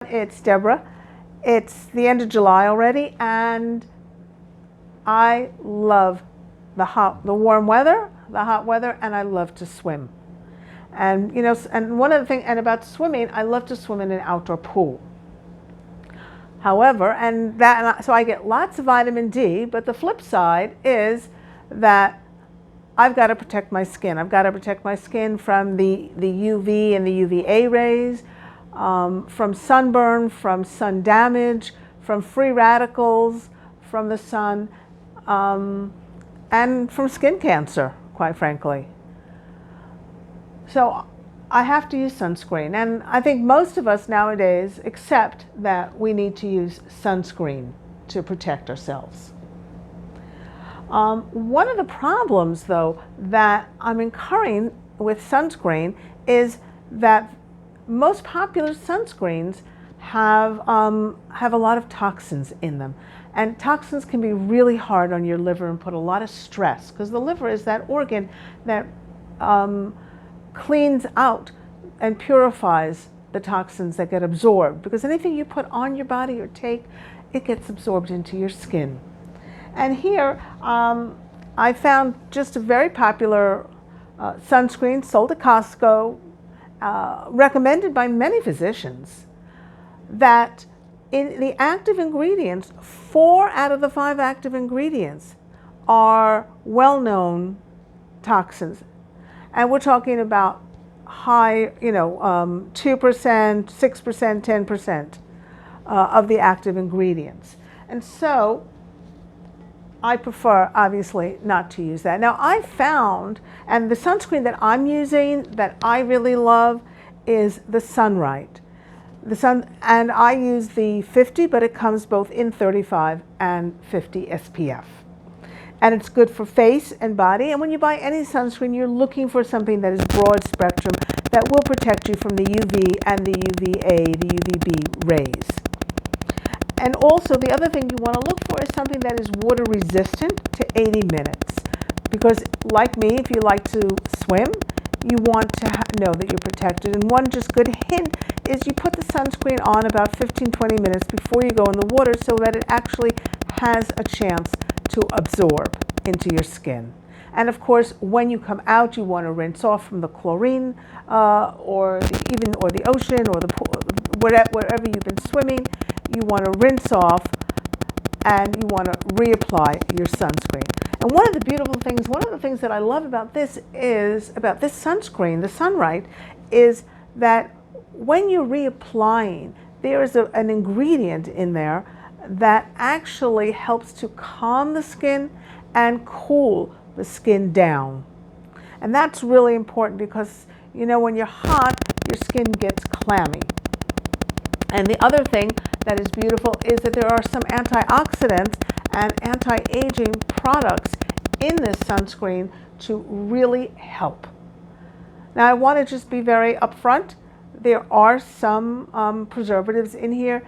It's Deborah. It's the end of July already, and I love the warm weather, the hot weather, and I love to swim. And and one of the things, and about swimming, I love to swim in an outdoor pool. However, so I get lots of vitamin D, but the flip side is that I've got to protect my skin. I've got to protect my skin from the UV and the UVA rays, from sunburn, from sun damage, from free radicals from the sun, and from skin cancer, quite frankly. So I have to use sunscreen, and I think most of us nowadays accept that we need to use sunscreen to protect ourselves. One of the problems, though, that I'm incurring with sunscreen is that most popular sunscreens have a lot of toxins in them. And toxins can be really hard on your liver and put a lot of stress, because the liver is that organ that cleans out and purifies the toxins that get absorbed, because anything you put on your body or take, it gets absorbed into your skin. And here I found just a very popular sunscreen sold at Costco, recommended by many physicians, that in the active ingredients, 4 out of the 5 active ingredients are well-known toxins. And we're talking about high, 2%, 6%, 10% of the active ingredients. And so I prefer, obviously, not to use that. Now, I found, and the sunscreen that I'm using that I really love is the Sunrite. And I use the 50, but it comes both in 35 and 50 SPF. And it's good for face and body. And when you buy any sunscreen, you're looking for something that is broad spectrum, that will protect you from the UV and the UVA, the UVB rays. And also, the other thing you want to look for is something that is water resistant to 80 minutes. Because like me, if you like to swim, you want to know that you're protected. And one just good hint is you put the sunscreen on about 15-20 minutes before you go in the water, so that it actually has a chance to absorb into your skin. And of course, when you come out, you want to rinse off from the chlorine or the ocean or the pool, wherever you've been swimming. You want to rinse off, and you want to reapply your sunscreen. And one of the things that I love about this sunscreen, the Sunrite, is that when you're reapplying, there is an ingredient in there that actually helps to calm the skin and cool the skin down. And that's really important, because when you're hot, your skin gets clammy. And the other thing that is beautiful is that there are some antioxidants and anti-aging products in this sunscreen to really help. Now, I want to just be very upfront. There are some preservatives in here,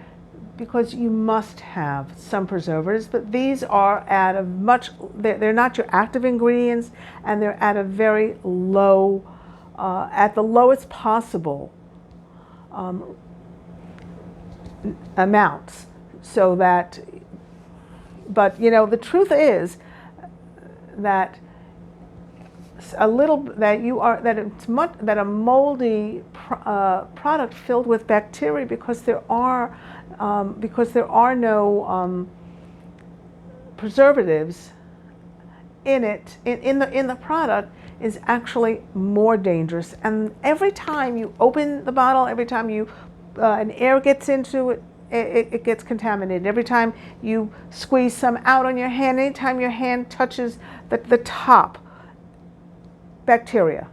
because you must have some preservatives, but these are they're not your active ingredients, and they're at a very low, at the lowest possible amounts, so that, but the truth is that a moldy product filled with bacteria, because there are no preservatives in it, in the product, is actually more dangerous. And every time you open the bottle, every time an air gets into it, it gets contaminated. Every time you squeeze some out on your hand, anytime your hand touches the top, bacteria.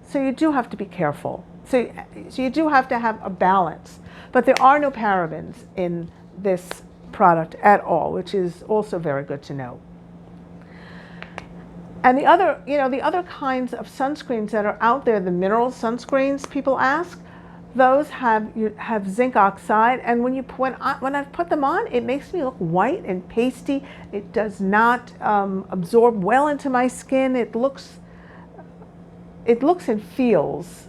So you do have to be careful. So you do have to have a balance. But there are no parabens in this product at all, which is also very good to know. And the other kinds of sunscreens that are out there, the mineral sunscreens people ask, those have zinc oxide, and when I put them on, it makes me look white and pasty. It does not absorb well into my skin. It looks and feels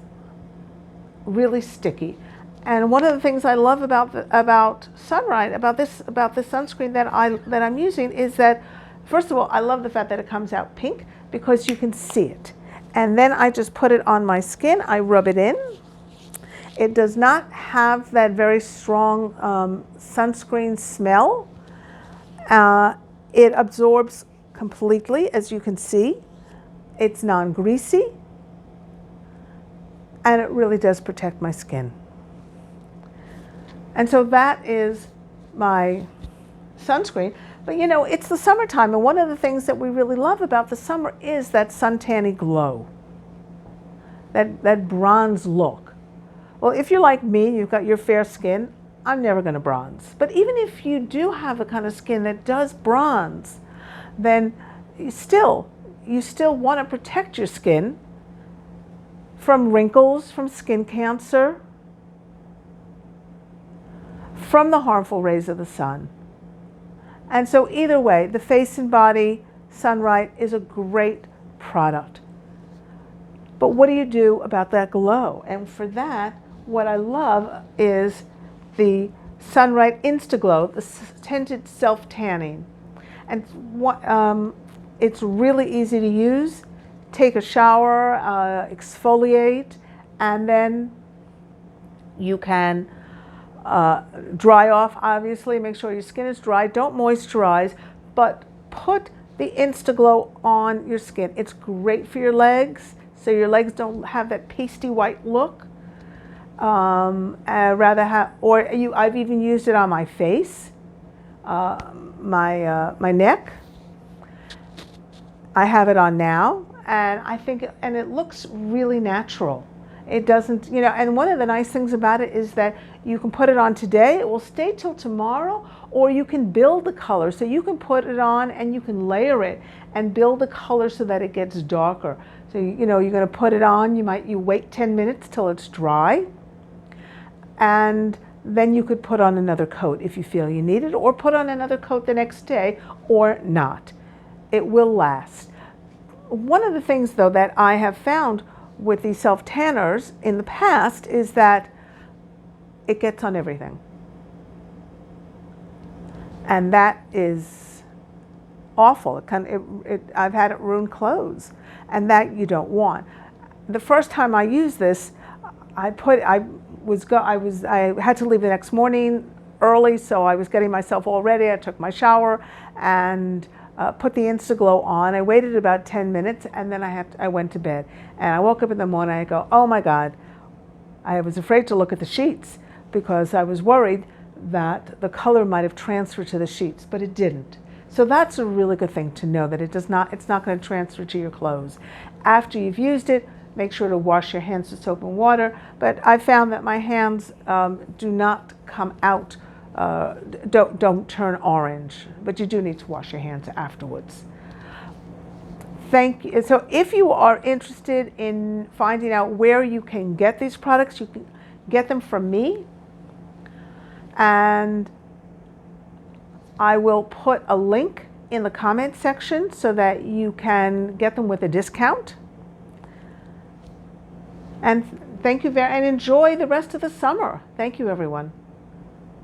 really sticky. And one of the things I love about Sunlight, about this sunscreen that I'm using is that, first of all, I love the fact that it comes out pink because you can see it. And then I just put it on my skin. I rub it in. It does not have that very strong sunscreen smell. It absorbs completely, as you can see. It's non-greasy, and it really does protect my skin. And so that is my sunscreen. But you know, it's the summertime, and one of the things that we really love about the summer is that suntanny glow, that bronze look. Well, if you're like me, you've got your fair skin, I'm never going to bronze. But even if you do have a kind of skin that does bronze, then you still want to protect your skin from wrinkles, from skin cancer, from the harmful rays of the sun. And so either way, the Face and Body Sunlight is a great product. But what do you do about that glow? And for that, what I love is the Sunlight Instaglow, the tinted self-tanning. And it's really easy to use. Take a shower, exfoliate, and then you can dry off, obviously. Make sure your skin is dry. Don't moisturize, but put the Instaglow on your skin. It's great for your legs, so your legs don't have that pasty white look. I've even used it on my face, my neck. I have it on now, and I think, and it looks really natural. It doesn't, you know, and one of the nice things about it is that you can put it on today, it will stay till tomorrow, or you can build the color. So you can put it on and you can layer it and build the color so that it gets darker. So, you know, you're going to put it on, you wait 10 minutes till it's dry, and then you could put on another coat if you feel you need it, or put on another coat the next day, or not. It will last. One of the things, though, that I have found with these self-tanners in the past is that it gets on everything. And that is awful. I've had it ruin clothes, and that you don't want. The first time I used this, I had to leave the next morning early, so I was getting myself all ready. I took my shower and put the Instaglow on. I waited about 10 minutes, and then I went to bed. And I woke up in the morning, I go, oh my God. I was afraid to look at the sheets because I was worried that the color might have transferred to the sheets, but it didn't. So that's a really good thing to know, that it's not going to transfer to your clothes. After you've used it, make sure to wash your hands with soap and water. But I found that my hands do not come out, don't turn orange, but you do need to wash your hands afterwards. Thank you. So if you are interested in finding out where you can get these products, you can get them from me. And I will put a link in the comment section so that you can get them with a discount. And thank you and enjoy the rest of the summer. Thank you, everyone.